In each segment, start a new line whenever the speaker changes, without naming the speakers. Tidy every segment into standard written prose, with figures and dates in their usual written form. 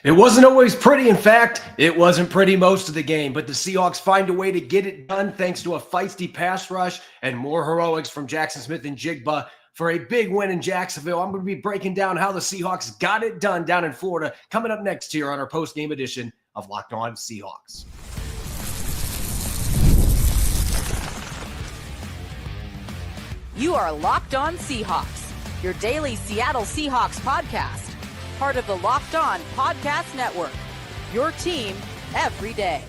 It wasn't always pretty. In fact, it wasn't pretty most of the game, but the Seahawks find a way to get it done thanks to a feisty pass rush and more heroics from Jaxon Smith-Njigba for a big win in Jacksonville. I'm going to be breaking down how the Seahawks got it done down in Florida coming up next here on our post-game edition of Locked On Seahawks.
You are Locked On Seahawks, your daily Seattle Seahawks podcast. Part of the Locked On Podcast Network, your team every day.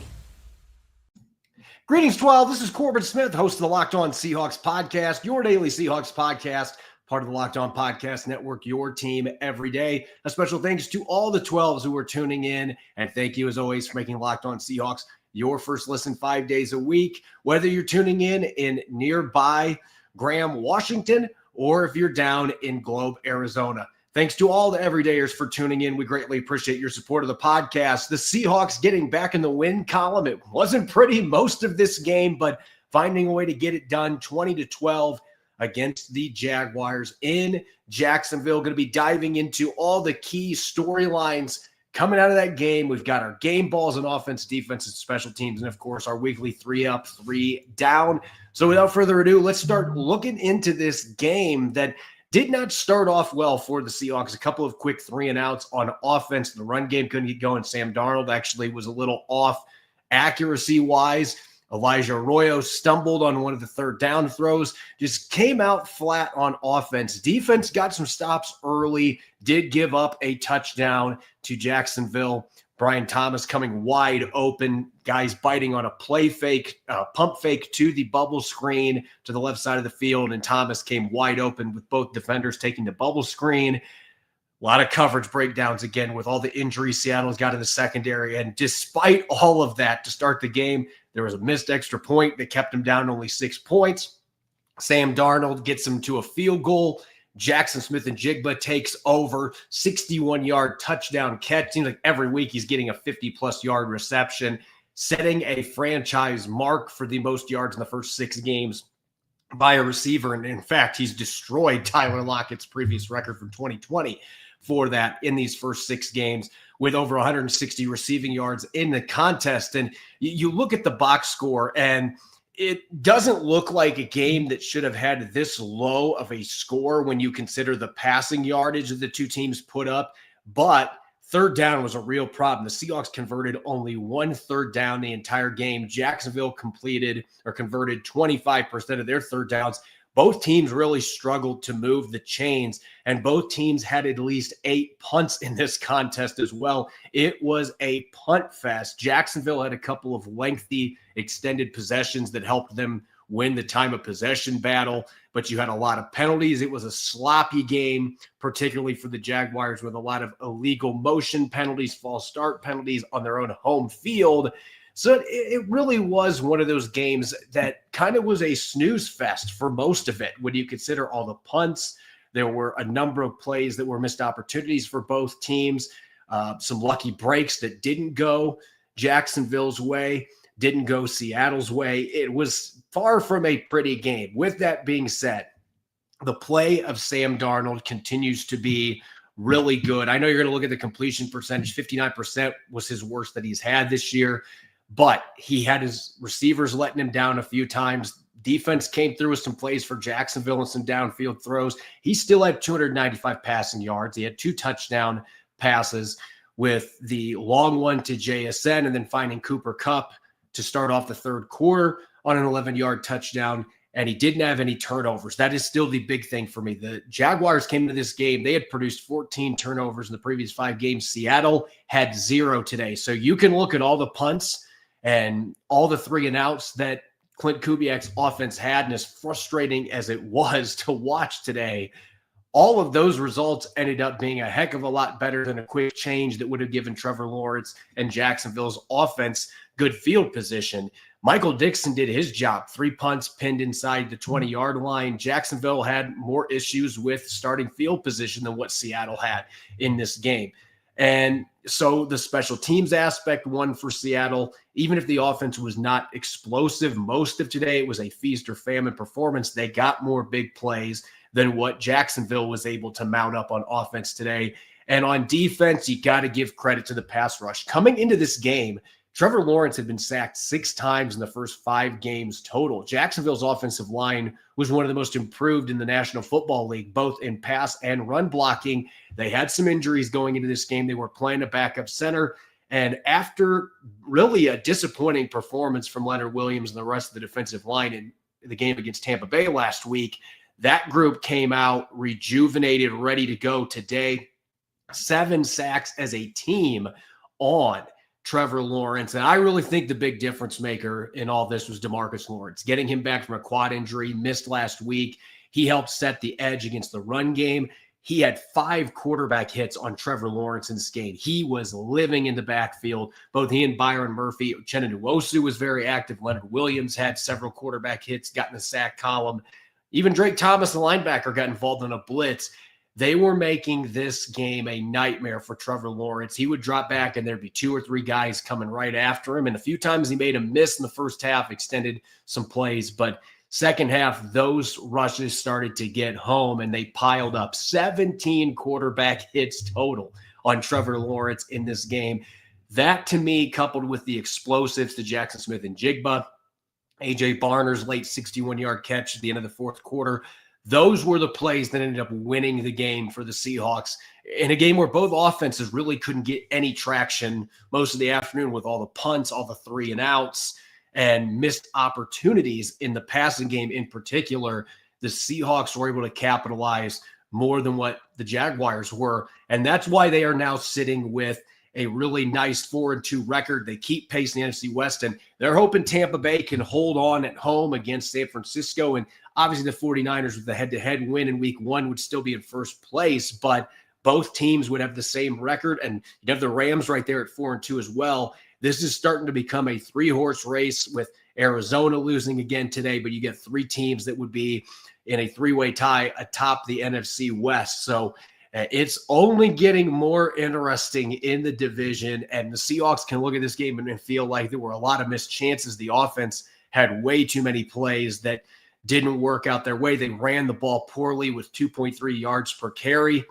Greetings, 12. This is Corbin Smith, host of the Locked On Seahawks podcast, your daily Seahawks podcast, part of the Locked On Podcast Network, your team every day. A special thanks to all the 12s who are tuning in, and thank you, as always, for making Locked On Seahawks your first listen 5 days a week, whether you're tuning in nearby Graham, Washington, or if you're down in Globe, Arizona. Thanks to all the everydayers for tuning in. We greatly appreciate your support of the podcast. The Seahawks getting back in the win column. It wasn't pretty most of this game, but finding a way to get it done 20-12 against the Jaguars in Jacksonville. Going to be diving into all the key storylines coming out of that game. We've got our game balls and offense, defense, and special teams, and of course our weekly 3 up, 3 down. So without further ado, let's start looking into this game that did not start off well for the Seahawks. A couple of quick 3 and outs on offense. The run game couldn't get going. Sam Darnold actually was a little off accuracy-wise. Elijah Arroyo stumbled on one of the 3rd down throws. Just came out flat on offense. Defense got some stops early. Did give up a touchdown to Jacksonville. Brian Thomas coming wide open, guys biting on a play fake, pump fake to the bubble screen to the left side of the field, and Thomas came wide open with both defenders taking the bubble screen. A lot of coverage breakdowns again with all the injuries Seattle's got in the secondary, and despite all of that, to start the game, there was a missed extra point that kept him down only 6 points. Sam Darnold gets him to a field goal. Jaxon Smith-Njigba takes over, 61-yard touchdown catch. Seems like every week he's getting a 50-plus yard reception, setting a franchise mark for the most yards in the first 6 games by a receiver. And in fact, he's destroyed Tyler Lockett's previous record from 2020 for that in these first 6 games with over 160 receiving yards in the contest. And you look at the box score, and it doesn't look like a game that should have had this low of a score when you consider the passing yardage that the two teams put up. But 3rd down was a real problem. The Seahawks converted only 1 3rd down the entire game. Jacksonville converted 25% of their 3rd downs. Both teams really struggled to move the chains, and both teams had at least 8 punts in this contest as well. It was a punt fest. Jacksonville had a couple of lengthy extended possessions that helped them win the time of possession battle, but you had a lot of penalties. It was a sloppy game, particularly for the Jaguars, with a lot of illegal motion penalties, false start penalties on their own home field. So it really was one of those games that kind of was a snooze fest for most of it. When you consider all the punts, there were a number of plays that were missed opportunities for both teams, some lucky breaks that didn't go Jacksonville's way, didn't go Seattle's way. It was far from a pretty game. With that being said, the play of Sam Darnold continues to be really good. I know you're going to look at the completion percentage. 59% was his worst that he's had this year. But he had his receivers letting him down a few times. Defense came through with some plays for Jacksonville and some downfield throws. He still had 295 passing yards. He had 2 touchdown passes, with the long one to JSN and then finding Cooper Kupp to start off the 3rd quarter on an 11-yard touchdown. And he didn't have any turnovers. That is still the big thing for me. The Jaguars came into this game. They had produced 14 turnovers in the previous 5 games. Seattle had 0 today. So you can look at all the punts and all the 3 and outs that Clint Kubiak's offense had, and as frustrating as it was to watch today, all of those results ended up being a heck of a lot better than a quick change that would have given Trevor Lawrence and Jacksonville's offense good field position. Michael Dixon did his job. 3 punts pinned inside the 20-yard line. Jacksonville had more issues with starting field position than what Seattle had in this game. And so the special teams aspect won for Seattle. Even if the offense was not explosive most of today, it was a feast or famine performance. They got more big plays than what Jacksonville was able to mount up on offense today. And on defense, you got to give credit to the pass rush. Coming into this game, Trevor Lawrence had been sacked 6 times in the first 5 games total. Jacksonville's offensive line was one of the most improved in the National Football League, both in pass and run blocking. They had some injuries going into this game. They were playing a backup center. And after really a disappointing performance from Leonard Williams and the rest of the defensive line in the game against Tampa Bay last week, that group came out rejuvenated, ready to go today. 7 sacks as a team on Trevor Lawrence. And I really think the big difference maker in all this was DeMarcus Lawrence. Getting him back from a quad injury, missed last week. He helped set the edge against the run game. He had 5 quarterback hits on Trevor Lawrence in this game. He was living in the backfield. Both he and Byron Murphy. Uchenna Nwosu was very active. Leonard Williams had several quarterback hits, got in the sack column. Even Drake Thomas, the linebacker, got involved in a blitz. They were making this game a nightmare for Trevor Lawrence. He would drop back and there'd be 2 or 3 guys coming right after him. And a few times he made a miss in the first half, extended some plays. But second half, those rushes started to get home and they piled up 17 quarterback hits total on Trevor Lawrence in this game. That, to me, coupled with the explosives to Jaxon Smith-Njigba, A.J. Barner's late 61-yard catch at the end of the fourth quarter, those were the plays that ended up winning the game for the Seahawks in a game where both offenses really couldn't get any traction most of the afternoon with all the punts, all the 3 and outs, and missed opportunities in the passing game in particular. The Seahawks were able to capitalize more than what the Jaguars were, and that's why they are now sitting with a really nice 4-2 record. They keep pace in the NFC West, and they're hoping Tampa Bay can hold on at home against San Francisco. And obviously the 49ers with the head-to-head win in week 1 would still be in first place, but both teams would have the same record, and you'd have the Rams right there at 4-2 as well. This is starting to become a 3-horse race with Arizona losing again today, but you get 3 teams that would be in a 3-way tie atop the NFC West. So it's only getting more interesting in the division, and the Seahawks can look at this game and feel like there were a lot of missed chances. The offense had way too many plays that didn't work out their way. They ran the ball poorly with 2.3 yards per carry.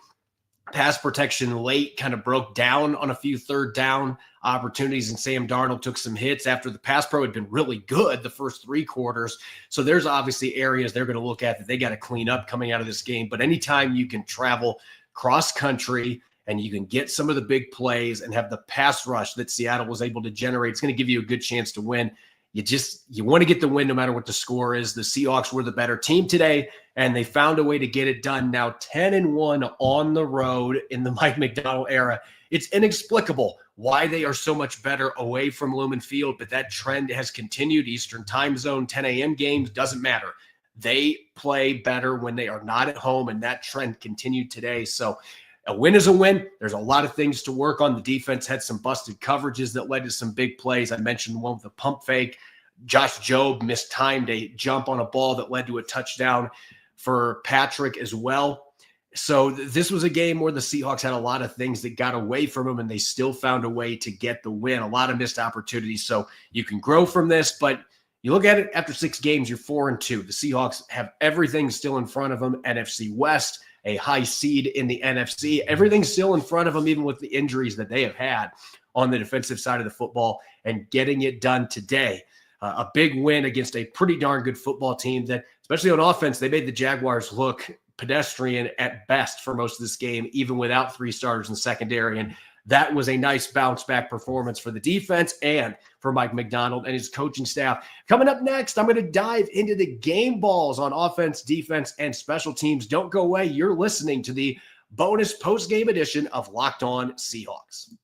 Pass protection late kind of broke down on a few third down opportunities, and Sam Darnold took some hits after the pass pro had been really good the first 3 quarters. So there's obviously areas they're going to look at that they got to clean up coming out of this game. But anytime you can travel cross country and you can get some of the big plays and have the pass rush that Seattle was able to generate, it's going to give you a good chance to win. You want to get the win no matter what the score is. The Seahawks were the better team today, and they found a way to get it done. Now 10-1 on the road in the Mike Macdonald era. It's inexplicable why they are so much better away from Lumen Field, but that trend has continued. Eastern time zone, 10 a.m. games, doesn't matter. They play better when they are not at home, and that trend continued today. So a win is a win. There's a lot of things to work on. The defense had some busted coverages that led to some big plays. I mentioned one with the pump fake. Josh Jobe mistimed a jump on a ball that led to a touchdown for Patrick as well. So this was a game where the Seahawks had a lot of things that got away from them, and they still found a way to get the win. A lot of missed opportunities. So you can grow from this, but you look at it after 6 games, you're 4-2. The Seahawks have everything still in front of them. NFC West, a high seed in the NFC. Everything's still in front of them, even with the injuries that they have had on the defensive side of the football, and getting it done today. A big win against a pretty darn good football team that, especially on offense, they made the Jaguars look pedestrian at best for most of this game, even without 3 starters in the secondary. And that was a nice bounce-back performance for the defense and for Mike Macdonald and his coaching staff. Coming up next, I'm going to dive into the game balls on offense, defense, and special teams. Don't go away. You're listening to the bonus post-game edition of Locked On Seahawks.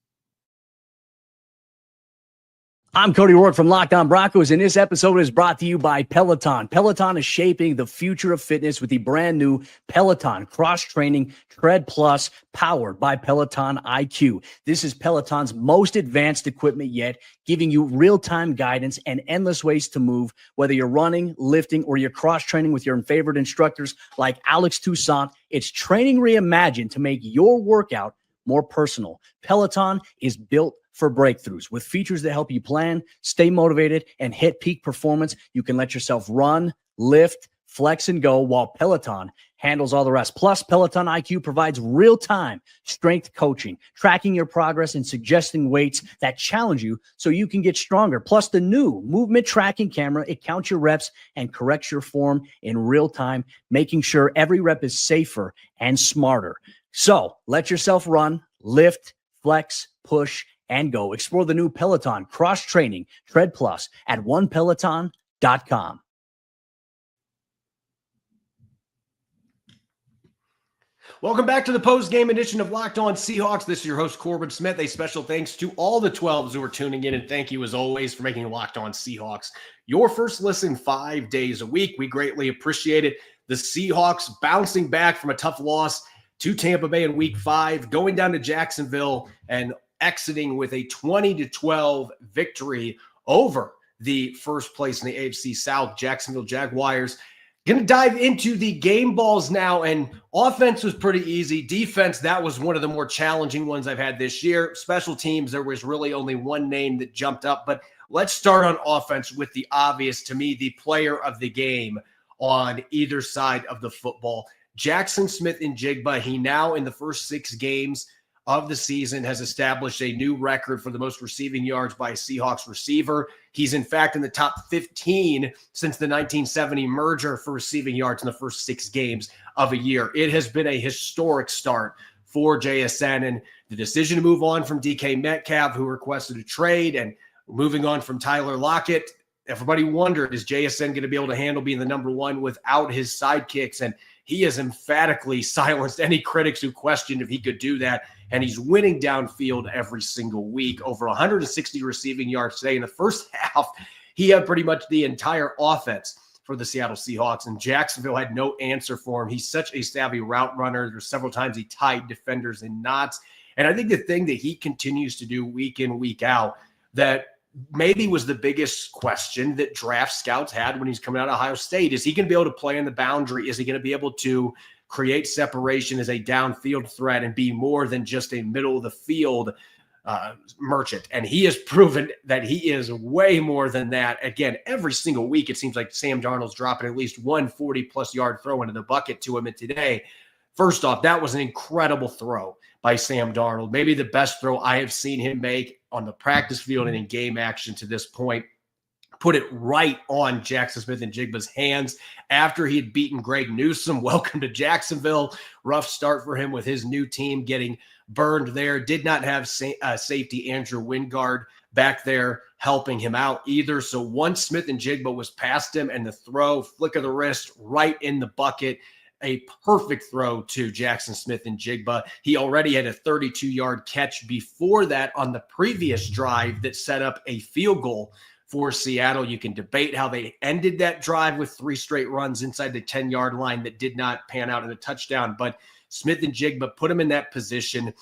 I'm Cody Rourke from Locked On Broncos, and this episode is brought to you by Peloton. Peloton is shaping the future of fitness with the brand new Peloton Cross-Training Tread Plus, powered by Peloton IQ. This is Peloton's most advanced equipment yet, giving you real-time guidance and endless ways to move, whether you're running, lifting, or you're cross-training with your favorite instructors like Alex Toussaint. It's training reimagined to make your workout more personal. Peloton is built for breakthroughs with features that help you plan, stay motivated, and hit peak performance. You can let yourself run, lift, flex, and go, while Peloton handles all the rest. Plus, Peloton IQ provides real-time strength coaching, tracking your progress and suggesting weights that challenge you so you can get stronger. Plus, the new movement tracking camera, it counts your reps and corrects your form in real time, making sure every rep is safer and smarter. So let yourself run, lift, flex, push, and go. Explore the new Peloton cross-training Tread Plus at onepeloton.com.
Welcome back to the post-game edition of Locked On Seahawks. This is your host, Corbin Smith. A special thanks to all the 12s who are tuning in, and thank you, as always, for making Locked On Seahawks your first listen 5 days a week. We greatly appreciate it. The Seahawks bouncing back from a tough loss to Tampa Bay in Week 5, going down to Jacksonville and exiting with a 20-12 victory over the first place in the AFC South, Jacksonville Jaguars. Going to dive into the game balls now, and offense was pretty easy. Defense, that was one of the more challenging ones I've had this year. Special teams, there was really only one name that jumped up, but let's start on offense with the obvious, to me, the player of the game on either side of the football. Jaxon Smith-Njigba, he now in the first 6 games of the season has established a new record for the most receiving yards by a Seahawks receiver. He's in fact in the top 15 since the 1970 merger for receiving yards in the first 6 games of a year. It has been a historic start for JSN, and the decision to move on from DK Metcalf, who requested a trade, and moving on from Tyler Lockett. Everybody wondered, is JSN going to be able to handle being the number one without his sidekicks? And he has emphatically silenced any critics who questioned if he could do that. And he's winning downfield every single week. Over 160 receiving yards today. In the first half, he had pretty much the entire offense for the Seattle Seahawks, and Jacksonville had no answer for him. He's such a savvy route runner. There's several times he tied defenders in knots. And I think the thing that he continues to do week in, week out, that maybe was the biggest question that draft scouts had when he's coming out of Ohio State. Is he going to be able to play in the boundary? Is he going to be able to create separation as a downfield threat and be more than just a middle of the field merchant? And he has proven that he is way more than that. Again, every single week, it seems like Sam Darnold's dropping at least 140-plus yard throw into the bucket to him. And today, first off, that was an incredible throw by Sam Darnold. Maybe the best throw I have seen him make on the practice field and in game action to this point. Put it right on Jaxon Smith-Njigba's hands after he had beaten Greg Newsome. Welcome to Jacksonville. Rough start for him with his new team getting burned there. Did not have safety Andrew Wingard back there helping him out either. So once Smith-Njigba was past him and the throw, flick of the wrist right in the bucket, a perfect throw to Jaxon Smith-Njigba. He already had a 32-yard catch before that on the previous drive that set up a field goal for Seattle. You can debate how they ended that drive with 3 straight runs inside the 10-yard line that did not pan out in a touchdown, but Smith-Njigba put him in that position.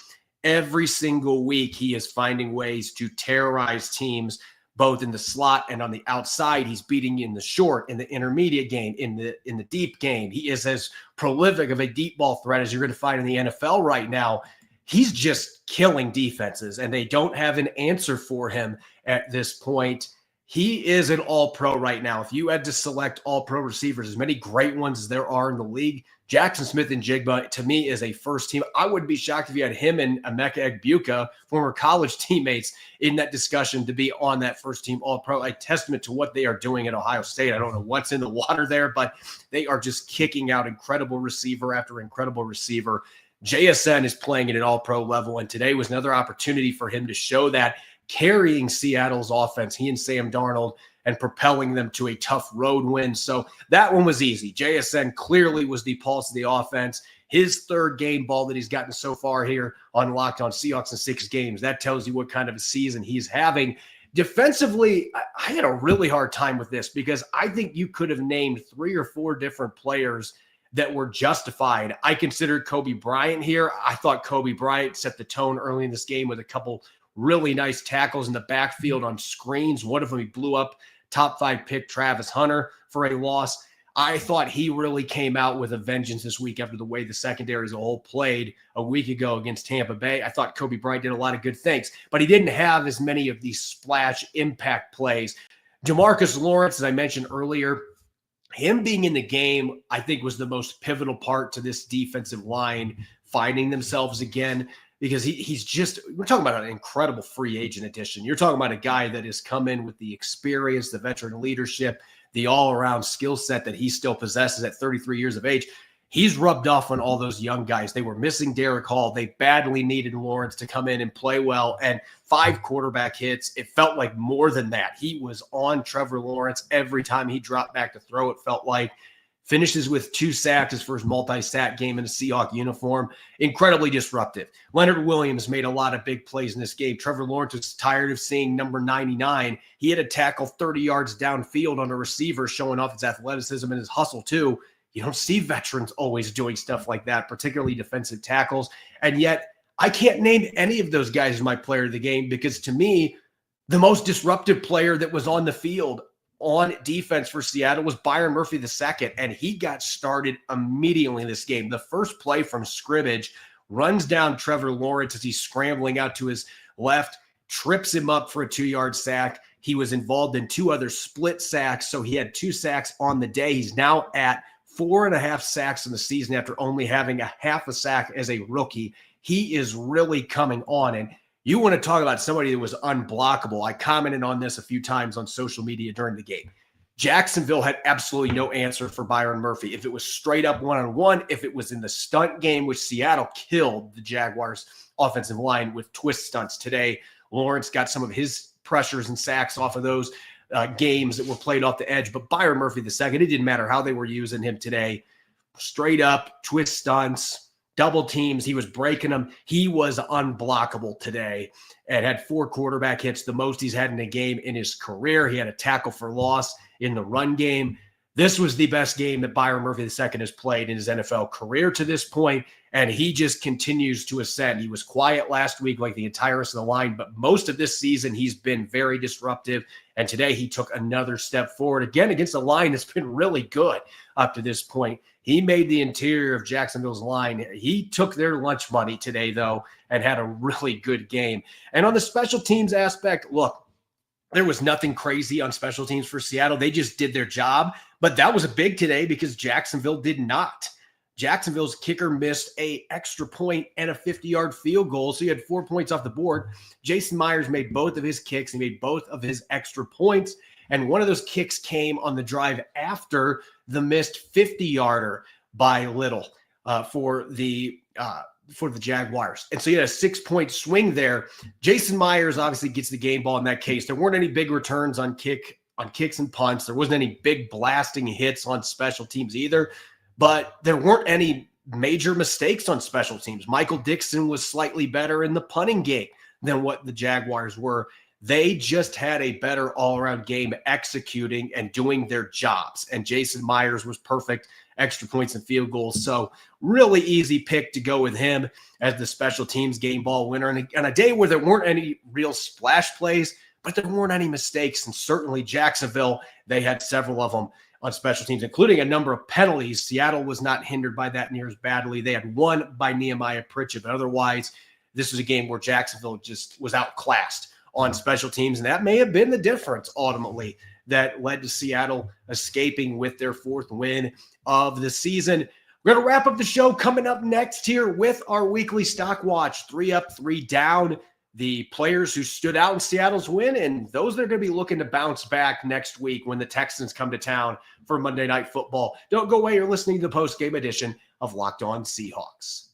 Every single week, he is finding ways to terrorize teams, both in the slot and on the outside. He's beating you in the short, in the intermediate game, in the deep game. He is as prolific of a deep ball threat as you're going to find in the NFL right now. He's just killing defenses, and they don't have an answer for him at this point. He is an all-pro right now. If you had to select all-pro receivers, as many great ones as there are in the league, Jaxon Smith-Njigba, to me, is a first team. I wouldn't be shocked if you had him and Emeka Egbuka, former college teammates, in that discussion to be on that first team all-pro. A testament to what they are doing at Ohio State. I don't know what's in the water there, but they are just kicking out incredible receiver after incredible receiver. JSN is playing at an all-pro level, and today was another opportunity for him to show that, carrying Seattle's offense, he and Sam Darnold, and propelling them to a tough road win. So that one was easy. JSN clearly was the pulse of the offense. His 3rd game ball that he's gotten so far here on Locked On Seahawks in 6 games. That tells you what kind of a season he's having. Defensively, I had a really hard time with this because I think you could have named 3 or 4 different players that were justified. I considered Kobe Bryant here. I thought Kobe Bryant set the tone early in this game with a couple really nice tackles in the backfield on screens. One of them, he blew up top 5 pick Travis Hunter for a loss. I thought he really came out with a vengeance this week after the way the secondary as a whole played a week ago against Tampa Bay. I thought Kobe Bryant did a lot of good things, but he didn't have as many of these splash impact plays. DeMarcus Lawrence, as I mentioned earlier, him being in the game, I think, was the most pivotal part to this defensive line finding themselves again, because he's just, we're talking about an incredible free agent addition. You're talking about a guy that has come in with the experience, the veteran leadership, the all-around skill set that he still possesses at 33 years of age. He's rubbed off on all those young guys. They were missing Derek Hall. They badly needed Lawrence to come in and play well. And 5 quarterback hits, it felt like more than that. He was on Trevor Lawrence every time he dropped back to throw, it felt like. Finishes with 2 sacks, his first multi-sack game in a Seahawk uniform. Incredibly disruptive. Leonard Williams made a lot of big plays in this game. Trevor Lawrence was tired of seeing number 99. He had a tackle 30 yards downfield on a receiver, showing off his athleticism and his hustle too. You don't see veterans always doing stuff like that, particularly defensive tackles. And yet, I can't name any of those guys as my player of the game, because to me, the most disruptive player that was on the field on defense for Seattle was Byron Murphy II, and he got started immediately in this game. The first play from scrimmage, runs down Trevor Lawrence as he's scrambling out to his left, trips him up for a 2-yard sack. He was involved in 2 other split sacks, so he had 2 sacks on the day. He's now at 4.5 sacks in the season after only having a half a sack as a rookie. He is really coming on. And you want to talk about somebody that was unblockable. I commented on this a few times on social media during the game. Jacksonville had absolutely no answer for Byron Murphy. If it was straight up one-on-one, if it was in the stunt game, which Seattle killed the Jaguars offensive line with twist stunts today. Lawrence got some of his pressures and sacks off of those games that were played off the edge. But Byron Murphy II, it didn't matter how they were using him today. Straight up, twist stunts, double teams. He was breaking them. He was unblockable today and had 4 quarterback hits, the most he's had in a game in his career. He had a tackle for loss in the run game. This was the best game that Byron Murphy II has played in his NFL career to this point, and he just continues to ascend. He was quiet last week like the entire rest of the line, but most of this season he's been very disruptive, and today he took another step forward, again, against a line that's been really good up to this point. He made the interior of Jacksonville's line. He took their lunch money today, though, and had a really good game. And on the special teams aspect, look, there was nothing crazy on special teams for Seattle. They just did their job. But that was a big today because Jacksonville did not. Jacksonville's kicker missed an extra point and a 50-yard field goal, so he had 4 points off the board. Jason Myers made both of his kicks. He made both of his extra points, and one of those kicks came on the drive after the missed 50-yarder by Little for the Jaguars. And so you had a 6-point swing there. Jason Myers obviously gets the game ball in that case. There weren't any big returns on kicks and punts. There wasn't any big blasting hits on special teams either, but there weren't any major mistakes on special teams. Michael Dixon was slightly better in the punting game than what the Jaguars were. They just had a better all-around game executing and doing their jobs. And Jason Myers was perfect, extra points and field goals. So really easy pick to go with him as the special teams game ball winner. And on a day where there weren't any real splash plays, but there weren't any mistakes. And certainly Jacksonville, they had several of them on special teams, including a number of penalties. Seattle was not hindered by that near as badly. They had one by Nehemiah Pritchett, but otherwise this was a game where Jacksonville just was outclassed on special teams. And that may have been the difference ultimately that led to Seattle escaping with their 4th win of the season. We're going to wrap up the show coming up next here with our weekly stock watch, 3 up, 3 down, the players who stood out in Seattle's win, and those that are going to be looking to bounce back next week when the Texans come to town for Monday Night Football. Don't go away. You're listening to the post-game edition of Locked On Seahawks.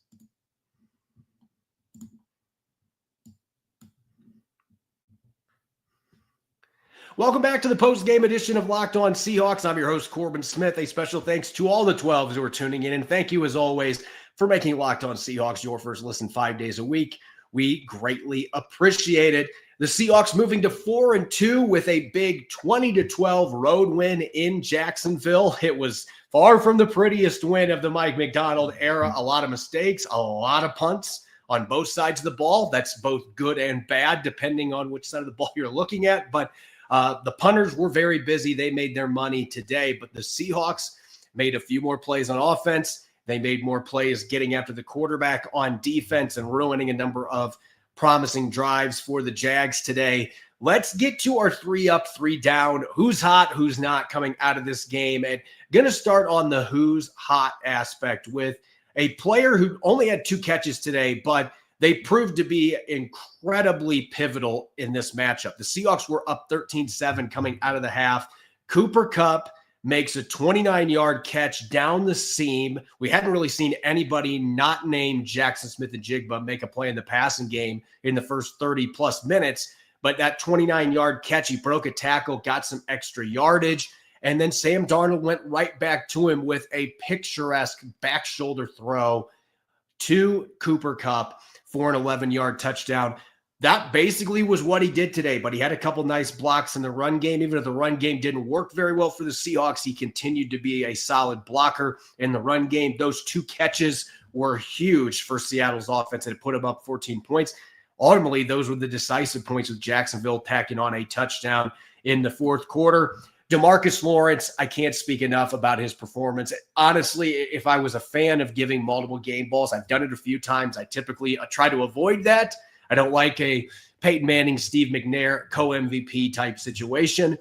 Welcome back to the post-game edition of Locked On Seahawks. I'm your host, Corbin Smith. A special thanks to all the 12s who are tuning in, and thank you, as always, for making Locked On Seahawks your first listen 5 days a week. We greatly appreciate it. The Seahawks moving to 4-2 with a big 20-12 road win in Jacksonville. It was far from the prettiest win of the Mike McDonald era. A lot of mistakes, a lot of punts on both sides of the ball. That's both good and bad, depending on which side of the ball you're looking at. But the punters were very busy. They made their money today, but the Seahawks made a few more plays on offense. They made more plays getting after the quarterback on defense and ruining a number of promising drives for the Jags today. let's get to our 3 up, 3 down. Who's hot, who's not coming out of this game? And going to start on the who's hot aspect with a player who only had 2 catches today, but they proved to be incredibly pivotal in this matchup. The Seahawks were up 13-7 coming out of the half. Cooper Kupp makes a 29-yard catch down the seam. We hadn't really seen anybody not named Jaxon Smith-Njigba make a play in the passing game in the first 30-plus minutes. But that 29-yard catch, he broke a tackle, got some extra yardage, and then Sam Darnold went right back to him with a picturesque back shoulder throw to Cooper Kupp for an 11-yard touchdown. That basically was what he did today, but he had a couple nice blocks in the run game. Even if the run game didn't work very well for the Seahawks, he continued to be a solid blocker in the run game. Those 2 catches were huge for Seattle's offense and it put them up 14 points. Ultimately, those were the decisive points with Jacksonville tacking on a touchdown in the fourth quarter. DeMarcus Lawrence, I can't speak enough about his performance. Honestly, if I was a fan of giving multiple game balls, I've done it a few times. I typically try to avoid that. I don't like a Peyton Manning, Steve McNair co-MVP type situation.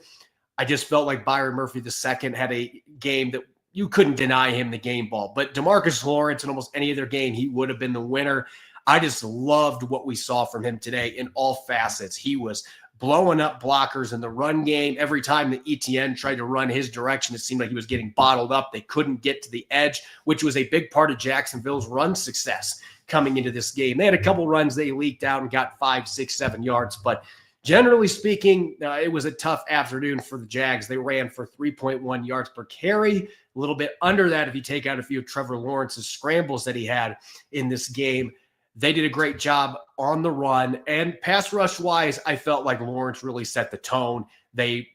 I just felt like Byron Murphy II had a game that you couldn't deny him the game ball. But DeMarcus Lawrence, in almost any other game, he would have been the winner. I just loved what we saw from him today in all facets. He was blowing up blockers in the run game. Every time the ETN tried to run his direction, it seemed like he was getting bottled up. They couldn't get to the edge, which was a big part of Jacksonville's run success coming into this game. They had a couple runs they leaked out and got 5, 6, 7 yards, but generally speaking, it was a tough afternoon for the Jags. They ran for 3.1 yards per carry, a little bit under that if you take out a few of Trevor Lawrence's scrambles that he had in this game. They did a great job on the run, and pass rush-wise, I felt like Lawrence really set the tone. They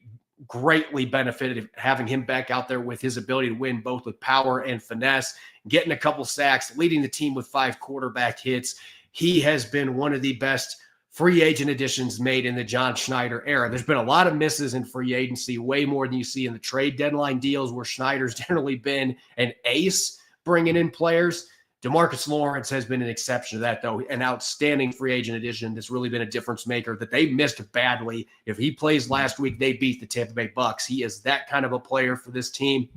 greatly benefited having him back out there with his ability to win both with power and finesse, getting a couple sacks, leading the team with 5 quarterback hits. He has been one of the best free agent additions made in the John Schneider era. There's been a lot of misses in free agency, way more than you see in the trade deadline deals where Schneider's generally been an ace bringing in players. DeMarcus Lawrence has been an exception to that, though, an outstanding free agent addition that's really been a difference maker that they missed badly. If he plays last week, they beat the Tampa Bay Bucks. He is that kind of a player for this team.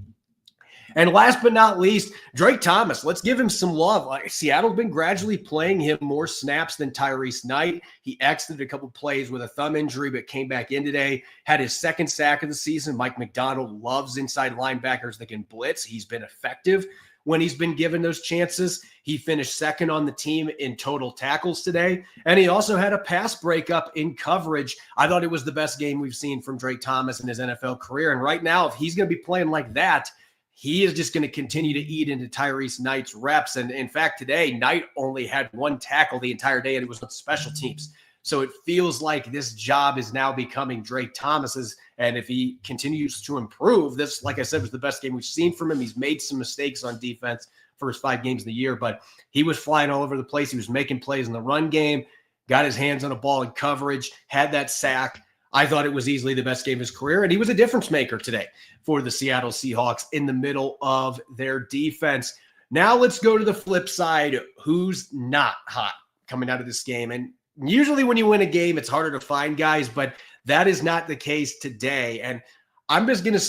And last but not least, Drake Thomas. Let's give him some love. Seattle's been gradually playing him more snaps than Tyrese Knight. He exited a couple plays with a thumb injury, but came back in today. Had his 2nd sack of the season. Mike McDonald loves inside linebackers that can blitz. He's been effective when he's been given those chances. He finished 2nd on the team in total tackles today. And he also had a pass breakup in coverage. I thought it was the best game we've seen from Drake Thomas in his NFL career. And right now, if he's going to be playing like that, he is just going to continue to eat into Tyrese Knight's reps. And in fact, today, Knight only had 1 tackle the entire day, and it was on special teams. So it feels like this job is now becoming Drake Thomas's. And if he continues to improve, this, like I said, was the best game we've seen from him. He's made some mistakes on defense first 5 games of the year, but he was flying all over the place. He was making plays in the run game, got his hands on a ball in coverage, had that sack. I thought it was easily the best game of his career, and he was a difference maker today for the Seattle Seahawks in the middle of their defense. Now let's go to the flip side. Who's not hot coming out of this game? And usually when you win a game, it's harder to find guys, but that is not the case today. And I'm just going to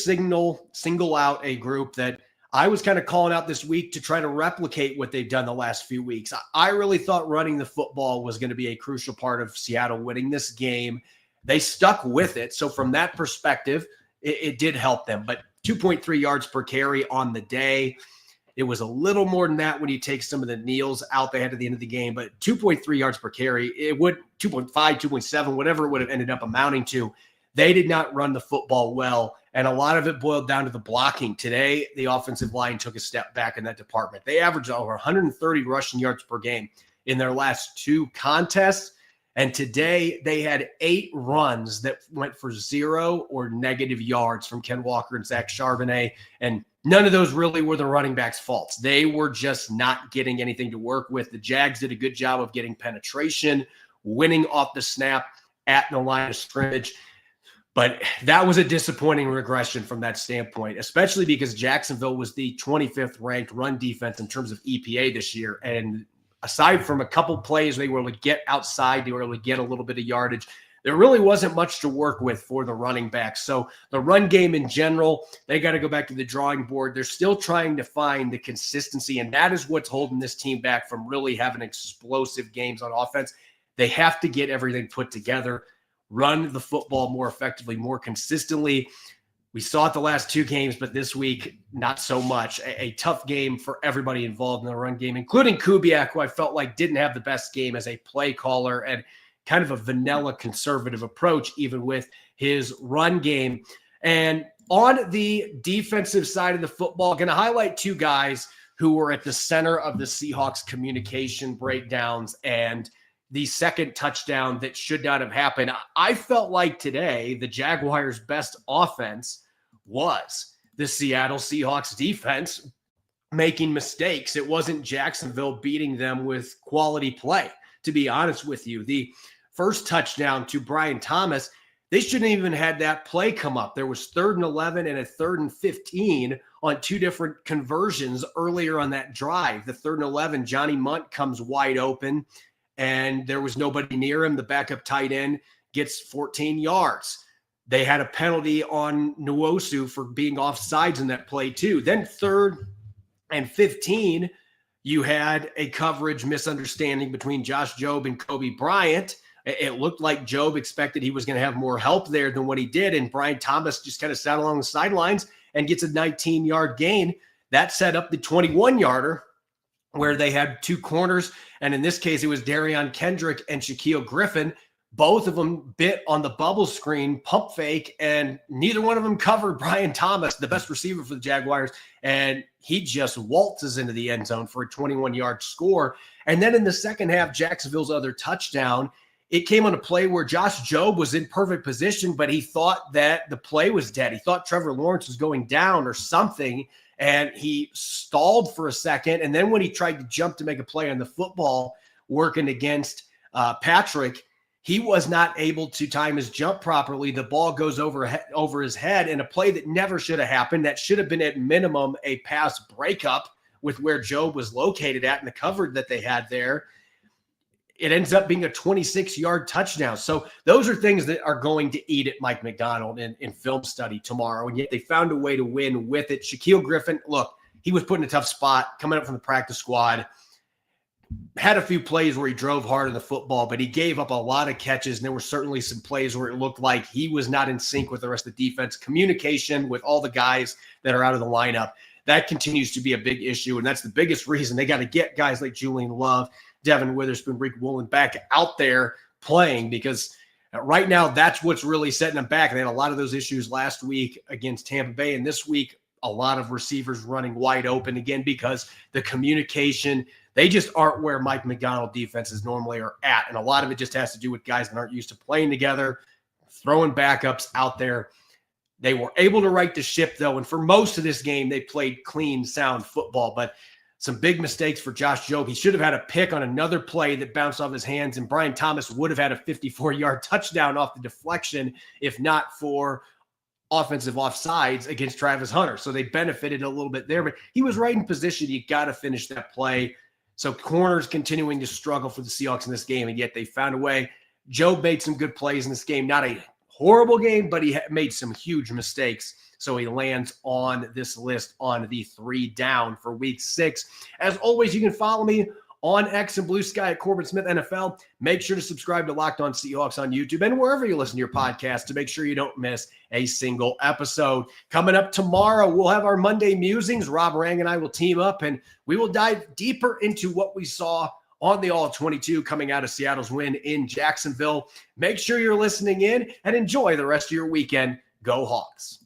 single out a group that I was kind of calling out this week to try to replicate what they've done the last few weeks. I really thought running the football was going to be a crucial part of Seattle winning this game. They stuck with it. So from that perspective, it did help them. But 2.3 yards per carry on the day. It was a little more than that when you take some of the kneels out they had at the end of the game. But 2.3 yards per carry, it would 2.5, 2.7, whatever it would have ended up amounting to. They did not run the football well, and a lot of it boiled down to the blocking. Today, the offensive line took a step back in that department. They averaged over 130 rushing yards per game in their last 2 contests. And today they had 8 runs that went for 0 or negative yards from Ken Walker and Zach Charbonnet. And none of those really were the running backs' faults. They were just not getting anything to work with. The Jags did a good job of getting penetration, winning off the snap at the line of scrimmage. But that was a disappointing regression from that standpoint, especially because Jacksonville was the 25th ranked run defense in terms of EPA this year. And aside from a couple plays, they were able to get outside, they were able to get a little bit of yardage. there really wasn't much to work with for the running backs. So the run game in general, they got to go back to the drawing board. They're still trying to find the consistency, and that is what's holding this team back from really having explosive games on offense. They have to get everything put together, run the football more effectively, more consistently. We saw it the last 2 games, but this week, not so much. A tough game for everybody involved in the run game, including Kubiak, who I felt like didn't have the best game as a play caller and kind of a vanilla conservative approach, even with his run game. And on the defensive side of the football, going to highlight 2 guys who were at the center of the Seahawks communication breakdowns and the second touchdown that should not have happened. I felt like today the Jaguars' best offense was the Seattle Seahawks defense making mistakes. It wasn't Jacksonville beating them with quality play, to be honest with you. The first touchdown to Brian Thomas, they shouldn't even had that play come up. There was 3rd and 11 and a 3rd and 15 on 2 different conversions earlier on that drive. The 3rd and 11, Johnny Munt comes wide open, and there was nobody near him. The backup tight end gets 14 yards. They had a penalty on Nwosu for being offsides in that play too. Then 3rd and 15, you had a coverage misunderstanding between Josh Jobe and Kobe Bryant. It looked like Jobe expected he was going to have more help there than what he did, and Brian Thomas just kind of sat along the sidelines and gets a 19-yard gain. That set up the 21-yarder where they had 2 corners, and in this case, it was Darion Kendrick and Shaquille Griffin. Both of them bit on the bubble screen, pump fake, and neither one of them covered Brian Thomas, the best receiver for the Jaguars, and he just waltzes into the end zone for a 21-yard score. And then in the second half, Jacksonville's other touchdown, it came on a play where Josh Jobe was in perfect position, but he thought that the play was dead. He thought Trevor Lawrence was going down or something, and he stalled for a second. And then when he tried to jump to make a play on the football, working against Patrick, he was not able to time his jump properly. The ball goes over his head in a play that never should have happened. That should have been at minimum a pass breakup with where Jobe was located at and the cover that they had there. It ends up being a 26-yard touchdown. So those are things that are going to eat at Mike Macdonald in film study tomorrow, and yet they found a way to win with it. Shaquille Griffin, look, he was put in a tough spot coming up from the practice squad. Had a few plays where he drove hard on the football, but he gave up a lot of catches, and there were certainly some plays where it looked like he was not in sync with the rest of the defense. Communication with all the guys that are out of the lineup, that continues to be a big issue, and that's the biggest reason they got to get guys like Julian Love, Devin Witherspoon, Rick Woolen back out there playing, because right now that's what's really setting them back. They had a lot of those issues last week against Tampa Bay, and this week a lot of receivers running wide open again because the communication, they just aren't where Mike Macdonald defenses normally are at. And a lot of it just has to do with guys that aren't used to playing together, throwing backups out there. They were able to right the ship, though, and for most of this game, they played clean, sound football. But some big mistakes for Josh Jobe. He should have had a pick on another play that bounced off his hands, and Brian Thomas would have had a 54-yard touchdown off the deflection if not for offensive offsides against Travis Hunter. So they benefited a little bit there, but he was right in position. You got to finish that play. So corners continuing to struggle for the Seahawks in this game, and yet they found a way. Jobe made some good plays in this game. Not a horrible game, but he made some huge mistakes. So he lands on this list on the 3 down for week 6. As always, you can follow me on X and Blue Sky at Corbin Smith NFL. Make sure to subscribe to Locked On Seahawks on YouTube and wherever you listen to your podcast to make sure you don't miss a single episode. Coming up tomorrow, we'll have our Monday musings. Rob Rang and I will team up, and we will dive deeper into what we saw on the All-22 coming out of Seattle's win in Jacksonville. Make sure you're listening in and enjoy the rest of your weekend. Go Hawks.